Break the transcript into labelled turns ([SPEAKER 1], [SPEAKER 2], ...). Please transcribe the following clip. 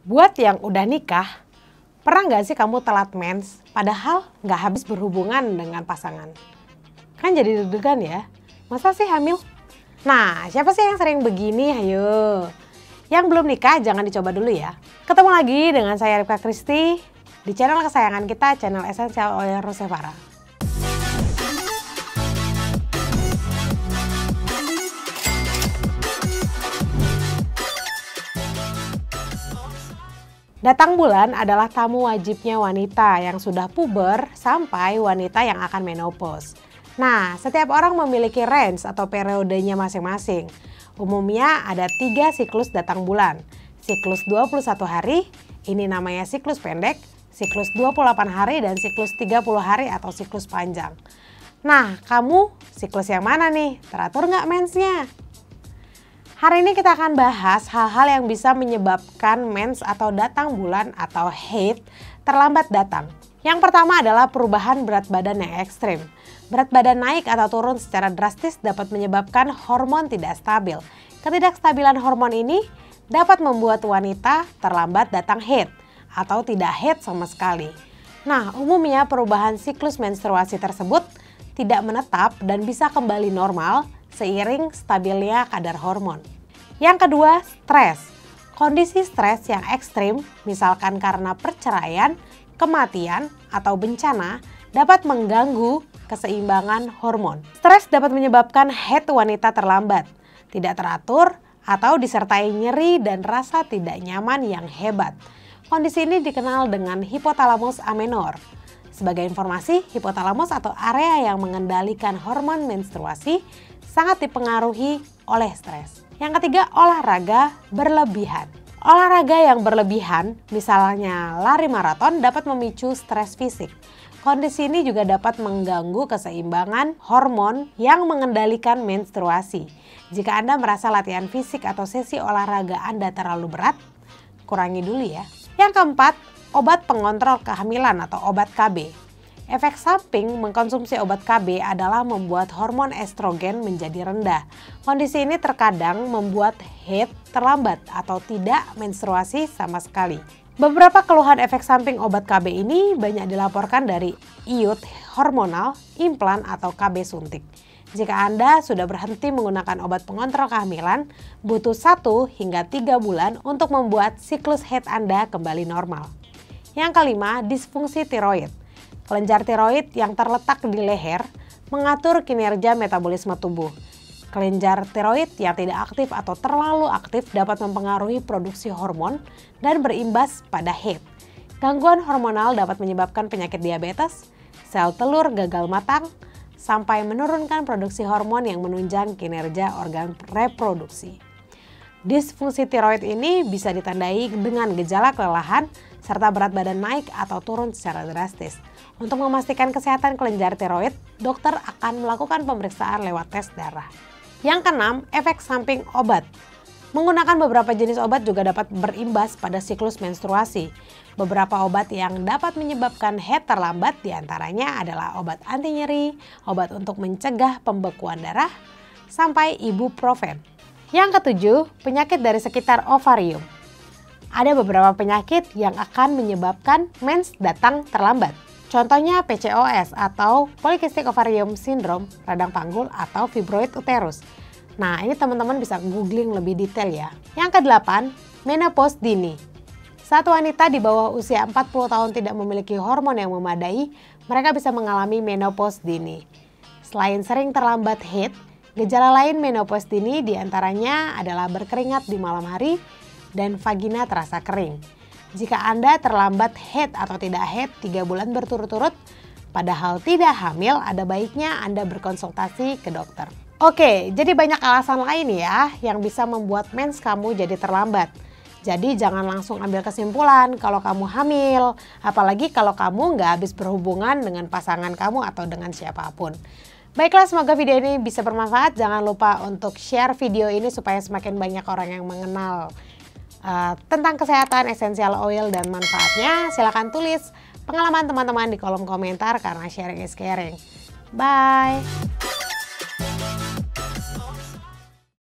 [SPEAKER 1] Buat yang udah nikah, pernah nggak sih kamu telat mens padahal nggak habis berhubungan dengan pasangan? Kan jadi deg-degan ya, masa sih hamil? Nah, siapa sih yang sering begini? Ayo, yang belum nikah jangan dicoba dulu ya. Ketemu lagi dengan saya Rifka Kristi di channel kesayangan kita, channel Essential Oil Rosevara. Datang bulan adalah tamu wajibnya wanita yang sudah puber sampai wanita yang akan menopause. Nah, setiap orang memiliki range atau periodenya masing-masing. Umumnya ada 3 siklus datang bulan. Siklus 21 hari, ini namanya siklus pendek, siklus 28 hari, dan siklus 30 hari atau siklus panjang. Nah, kamu siklus yang mana nih? Teratur nggak mensnya? Hari ini kita akan bahas hal-hal yang bisa menyebabkan mens atau datang bulan atau haid terlambat datang. Yang pertama adalah perubahan berat badan yang ekstrim. Berat badan naik atau turun secara drastis dapat menyebabkan hormon tidak stabil. Ketidakstabilan hormon ini dapat membuat wanita terlambat datang haid atau tidak haid sama sekali. Nah, umumnya perubahan siklus menstruasi tersebut tidak menetap dan bisa kembali normal seiring stabilnya kadar hormon. Yang kedua, stres. Kondisi stres yang ekstrim, misalkan karena perceraian, kematian, atau bencana, dapat mengganggu keseimbangan hormon. Stres dapat menyebabkan haid wanita terlambat, tidak teratur, atau disertai nyeri dan rasa tidak nyaman yang hebat. Kondisi ini dikenal dengan hipotalamus amenor. Sebagai informasi, hipotalamus atau area yang mengendalikan hormon menstruasi sangat dipengaruhi oleh stres. Yang ketiga, olahraga berlebihan. Olahraga yang berlebihan, misalnya lari maraton, dapat memicu stres fisik. Kondisi ini juga dapat mengganggu keseimbangan hormon yang mengendalikan menstruasi. Jika Anda merasa latihan fisik atau sesi olahraga Anda terlalu berat, kurangi dulu ya. Yang keempat, obat pengontrol kehamilan atau obat KB. Efek samping mengkonsumsi obat KB adalah membuat hormon estrogen menjadi rendah. Kondisi ini terkadang membuat haid terlambat atau tidak menstruasi sama sekali. Beberapa keluhan efek samping obat KB ini banyak dilaporkan dari iud hormonal, implan, atau KB suntik. Jika Anda sudah berhenti menggunakan obat pengontrol kehamilan, butuh 1 hingga 3 bulan untuk membuat siklus haid Anda kembali normal. Yang kelima, disfungsi tiroid. Kelenjar tiroid yang terletak di leher mengatur kinerja metabolisme tubuh. Kelenjar tiroid yang tidak aktif atau terlalu aktif dapat mempengaruhi produksi hormon dan berimbas pada haid. Gangguan hormonal dapat menyebabkan penyakit diabetes, sel telur gagal matang, sampai menurunkan produksi hormon yang menunjang kinerja organ reproduksi. Disfungsi tiroid ini bisa ditandai dengan gejala kelelahan serta berat badan naik atau turun secara drastis. Untuk memastikan kesehatan kelenjar tiroid, dokter akan melakukan pemeriksaan lewat tes darah. Yang keenam, efek samping obat. Menggunakan beberapa jenis obat juga dapat berimbas pada siklus menstruasi. Beberapa obat yang dapat menyebabkan haid terlambat diantaranya adalah obat anti nyeri, obat untuk mencegah pembekuan darah, sampai ibuprofen. Yang ketujuh, penyakit dari sekitar ovarium. Ada beberapa penyakit yang akan menyebabkan mens datang terlambat. Contohnya PCOS atau Polycystic Ovarium Syndrome, radang panggul, atau fibroid uterus. Nah, ini teman-teman bisa googling lebih detail ya. Yang kedelapan, menopause dini. Saat wanita di bawah usia 40 tahun tidak memiliki hormon yang memadai, mereka bisa mengalami menopause dini. Selain sering terlambat haid, gejala lain menopause dini diantaranya adalah berkeringat di malam hari dan vagina terasa kering. Jika Anda terlambat haid atau tidak haid 3 bulan berturut-turut, padahal tidak hamil, ada baiknya Anda berkonsultasi ke dokter. Oke, jadi banyak alasan lain ya yang bisa membuat mens kamu jadi terlambat. Jadi jangan langsung ambil kesimpulan kalau kamu hamil, apalagi kalau kamu nggak habis berhubungan dengan pasangan kamu atau dengan siapapun. Baiklah, semoga video ini bisa bermanfaat. Jangan lupa untuk share video ini supaya semakin banyak orang yang mengenal tentang kesehatan esensial oil dan manfaatnya. Silahkan tulis pengalaman teman-teman di kolom komentar karena sharing is caring. Bye!